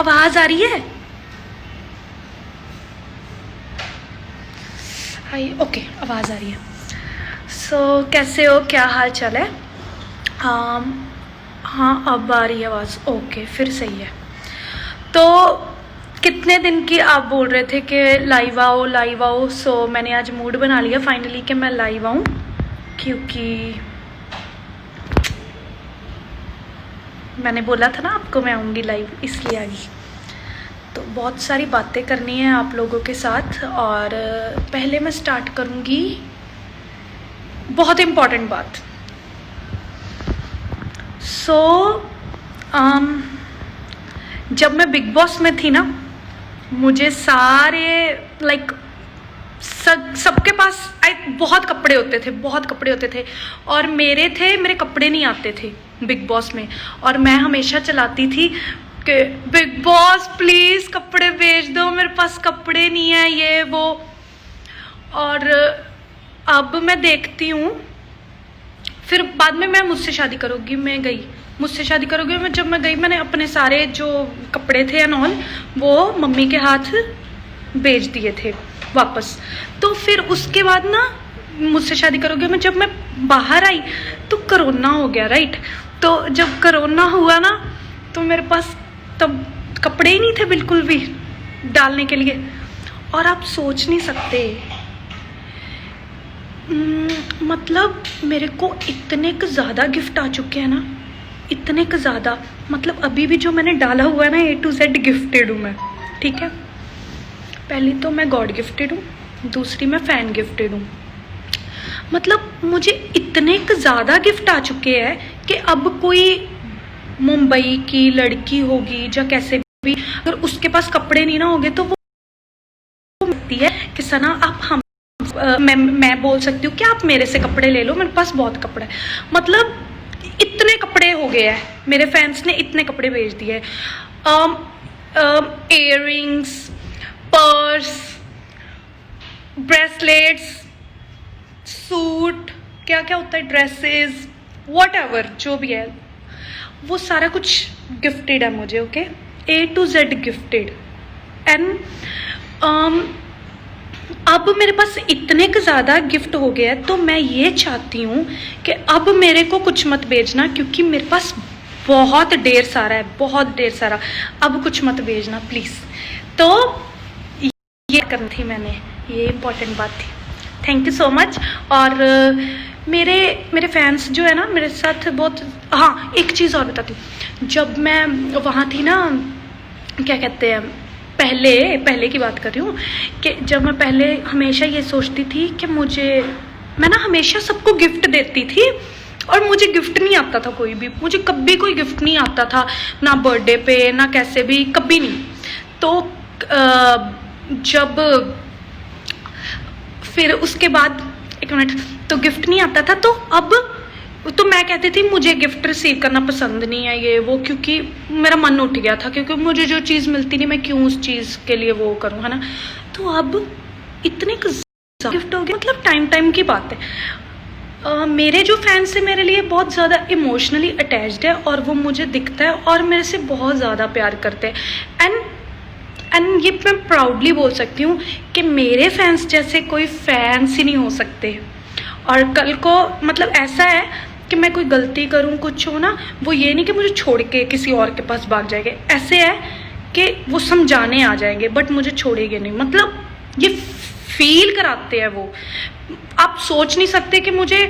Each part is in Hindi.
आवाज आ रही है? हाय, ओके, आवाज आ रही है। कैसे हो, क्या हाल चाल है? हाँ, अब आ रही है आवाज। ओके, फिर सही है। तो कितने दिन की आप बोल रहे थे कि लाइव आओ लाइव आओ, मैंने आज मूड बना लिया फाइनली कि मैं लाइव आऊँ, क्योंकि मैंने बोला था ना आपको मैं आऊँगी लाइव, इसलिए आ गई। तो बहुत सारी बातें करनी है आप लोगों के साथ, और पहले मैं स्टार्ट करूँगी बहुत इम्पॉर्टेंट बात। जब मैं बिग बॉस में थी ना, मुझे सारे सबके पास बहुत कपड़े होते थे और मेरे कपड़े नहीं आते थे बिग बॉस में, और मैं हमेशा चलाती थी कि बिग बॉस प्लीज़ कपड़े भेज दो, मेरे पास कपड़े नहीं है, ये वो। और अब मैं देखती हूँ, फिर बाद में मैं मुझसे शादी करोगी, मैं गई, मुझसे शादी करोगी। जब मैं गई, मैंने अपने सारे जो कपड़े थे एंड ऑल वो मम्मी के हाथ भेज दिए थे वापस। तो फिर उसके बाद ना, मुझसे शादी करोगे में जब मैं बाहर आई तो कोरोना हो गया, राइट? तो जब कोरोना हुआ ना, तो मेरे पास तब कपड़े ही नहीं थे बिल्कुल भी डालने के लिए। और आप सोच नहीं सकते, मतलब मेरे को इतने क ज़्यादा गिफ्ट आ चुके हैं ना, इतने क ज़्यादा, मतलब अभी भी जो मैंने डाला हुआ है ना, A to Z गिफ्टेड हूँ मैं, ठीक है? पहली तो मैं गॉड गिफ्टेड हूँ, दूसरी मैं फ़ैन गिफ्टेड हूँ। मतलब मुझे इतने क ज़्यादा गिफ्ट आ चुके हैं कि अब कोई मुंबई की लड़की होगी या कैसे भी, अगर उसके पास कपड़े नहीं ना होंगे तो वो कहती है कि सना आप मैं बोल सकती हूँ कि आप मेरे से कपड़े ले लो, मेरे पास बहुत कपड़ा है। मतलब इतने कपड़े हो गए हैं, मेरे फैंस ने इतने कपड़े भेज दिए। इयररिंग्स, पर्स, ब्रेसलेट्स, सूट, क्या क्या होता है, ड्रेसेस, व्हाटएवर जो भी है, वो सारा कुछ गिफ्टेड है मुझे, okay? A to Z gifted. And अब मेरे पास इतने क ज़्यादा गिफ्ट हो गया है, तो मैं ये चाहती हूँ कि अब मेरे को कुछ मत भेजना, क्योंकि मेरे पास बहुत ढेर सारा है, बहुत ढेर सारा। अब कुछ मत भेजना प्लीज़। तो ये करनी थी मैंने, ये इम्पोर्टेंट बात थी। Thank you so much. और मेरे फैंस जो है ना मेरे साथ बहुत, हाँ एक चीज़ और बताती हूँ। जब मैं वहाँ थी ना, क्या कहते हैं, पहले की बात कर रही हूँ, कि जब मैं पहले हमेशा ये सोचती थी कि मैं ना हमेशा सबको गिफ्ट देती थी, और मुझे गिफ्ट नहीं आता था कोई भी, मुझे कभी कोई गिफ्ट नहीं आता था, ना बर्थडे पे ना कैसे भी, कभी नहीं। तो जब फिर उसके बाद, एक मिनट, तो गिफ्ट नहीं आता था, तो अब तो मैं कहती थी मुझे गिफ्ट रिसीव करना पसंद नहीं है, ये वो, क्योंकि मेरा मन उठ गया था, क्योंकि मुझे जो चीज़ मिलती नहीं, मैं क्यों उस चीज़ के लिए वो करूँ, है ना? तो अब इतने गिफ्ट हो गए, मतलब टाइम की बात है। मेरे जो फैंस है मेरे लिए बहुत ज़्यादा इमोशनली अटैच्ड है, और वो मुझे दिखता है और मेरे से बहुत ज़्यादा प्यार करते हैं। एंड ये मैं प्राउडली बोल सकती हूँ कि मेरे फैंस जैसे कोई फैंस ही नहीं हो सकते। और कल को मतलब ऐसा है कि मैं कोई गलती करूँ, कुछ हो ना, वो ये नहीं कि मुझे छोड़ के किसी और के पास भाग जाएंगे, ऐसे है कि वो समझाने आ जाएंगे बट मुझे छोड़ेंगे नहीं। मतलब ये फील कराते हैं वो, आप सोच नहीं सकते कि मुझे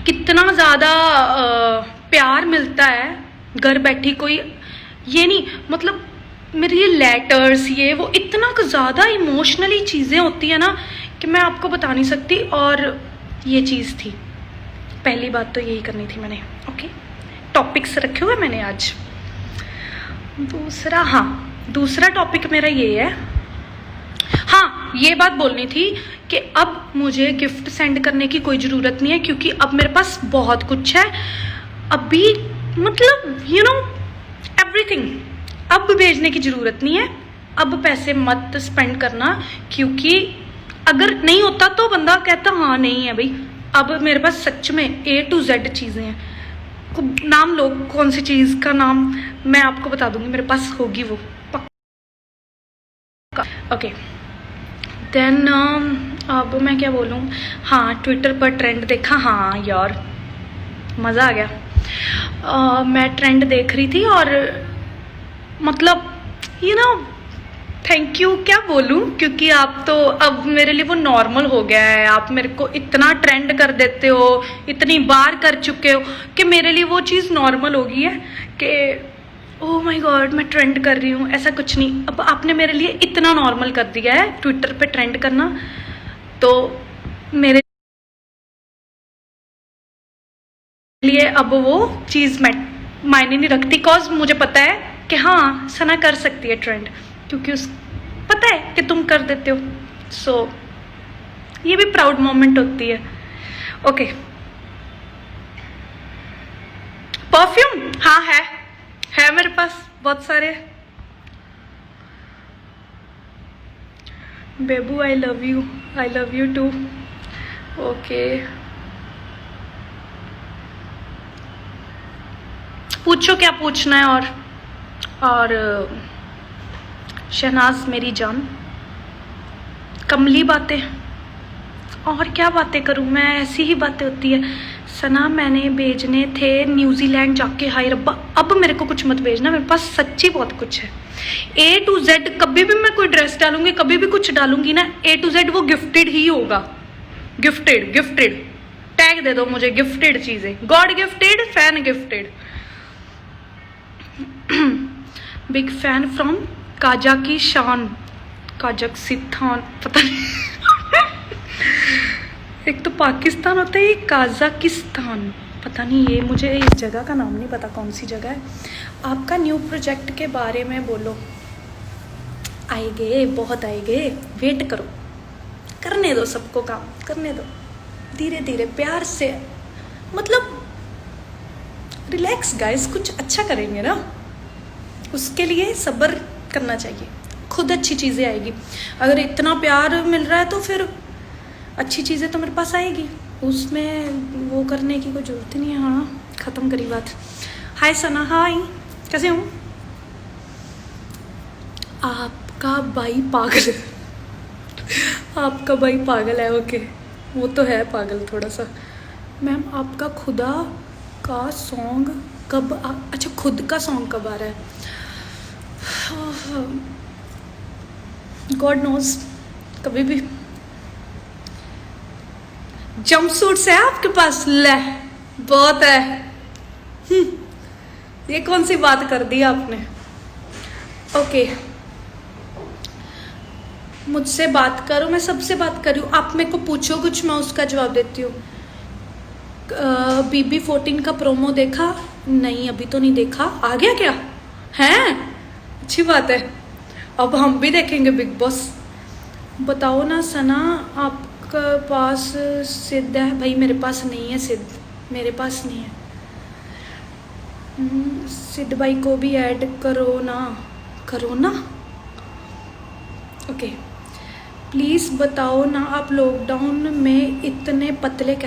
कितना ज़्यादा प्यार मिलता है घर बैठी। कोई ये नहीं, मतलब मेरे ये लेटर्स, ये वो, इतना ज़्यादा इमोशनली चीज़ें होती है ना कि मैं आपको बता नहीं सकती। और ये चीज़ थी, पहली बात तो यही करनी थी मैंने, ओके? टॉपिक्स रखे हुए मैंने आज। दूसरा टॉपिक मेरा ये है, हाँ ये बात बोलनी थी कि अब मुझे गिफ्ट सेंड करने की कोई ज़रूरत नहीं है, क्योंकि अब मेरे पास बहुत कुछ है अभी, मतलब यू नो एवरीथिंग। अब भेजने की ज़रूरत नहीं है, अब पैसे मत स्पेंड करना, क्योंकि अगर नहीं होता तो बंदा कहता हाँ नहीं है भाई। अब मेरे पास सच में A to Z चीज़ें हैं, नाम लो, कौन सी चीज़ का नाम मैं आपको बता दूंगी, मेरे पास होगी वो पक्का। ओके देन अब मैं क्या बोलूँ। हाँ, ट्विटर पर ट्रेंड देखा। हाँ यार मज़ा आ गया। मैं ट्रेंड देख रही थी और मतलब थैंक यू क्या बोलूँ, क्योंकि आप तो अब मेरे लिए वो नॉर्मल हो गया है। आप मेरे को इतना ट्रेंड कर देते हो, इतनी बार कर चुके हो कि मेरे लिए वो चीज़ नॉर्मल हो गई है कि ओह माय गॉड मैं ट्रेंड कर रही हूँ। ऐसा कुछ नहीं, अब आपने मेरे लिए इतना नॉर्मल कर दिया है ट्विटर पे ट्रेंड करना, तो मेरे लिए अब वो चीज़ मायने नहीं रखती। कॉज मुझे पता है कि हाँ सना कर सकती है ट्रेंड, क्योंकि उस पता है कि तुम कर देते हो। सो ये भी प्राउड मोमेंट होती है। ओके परफ्यूम हाँ है मेरे पास बहुत सारे। बेबू I love you too. Okay पूछो क्या पूछना है। और शहनाज मेरी जान, कमली बातें, और क्या बातें करूं मैं, ऐसी ही बातें होती है। सना मैंने भेजने थे न्यूजीलैंड जाके, हाय रब्बा अब मेरे को कुछ मत भेजना, मेरे पास सच्ची बहुत कुछ है। A to Z कभी भी मैं कोई ड्रेस डालूंगी, कभी भी कुछ डालूंगी ना, A to Z वो गिफ्टेड ही होगा। गिफ्टेड टैग दे दो मुझे, गिफ्टेड चीजें, God gifted, fan gifted. Big fan from Kazakhstan, पता नहीं एक तो पाकिस्तान होता है, एक काजाकिस्तान, पता नहीं, ये मुझे इस जगह का नाम नहीं पता कौन सी जगह है। आपका न्यू प्रोजेक्ट के बारे में बोलो। आएंगे, बहुत आएंगे, वेट करो, करने दो, सबको काम करने दो, धीरे धीरे प्यार से, मतलब रिलैक्स गाइस, कुछ अच्छा करेंगे ना, उसके लिए सब्र करना चाहिए, खुद अच्छी चीज़ें आएगी। अगर इतना प्यार मिल रहा है तो फिर अच्छी चीज़ें तो मेरे पास आएगी, उसमें वो करने की कोई ज़रूरत नहीं है। हाँ ख़त्म करी बात। हाय सना, हाय कैसे हूँ। आपका भाई पागल आपका भाई पागल है। ओके वो तो है पागल थोड़ा सा। मैम आपका खुदा का सॉन्ग कब अच्छा खुद का सॉन्ग कब आ रहा है। गॉड नोज, कभी भी। जंप सूट्स है आपके पास, ले बहुत है। ये कौन सी बात कर दी आपने। ओके मुझसे बात करो, मैं सबसे बात कर रही हूँ, आप मेरे को पूछो कुछ, मैं उसका जवाब देती हूँ। BB14 का प्रोमो देखा? नहीं अभी तो नहीं देखा, आ गया क्या है? अच्छी बात है, अब हम भी देखेंगे बिग बॉस। बताओ ना सना, आपके पास सिद्ध है? भाई मेरे पास नहीं है सिद्ध, मेरे पास नहीं है। सिद्ध भाई को भी ऐड करो ना। ओके प्लीज़ बताओ ना, आप लॉकडाउन में इतने पतले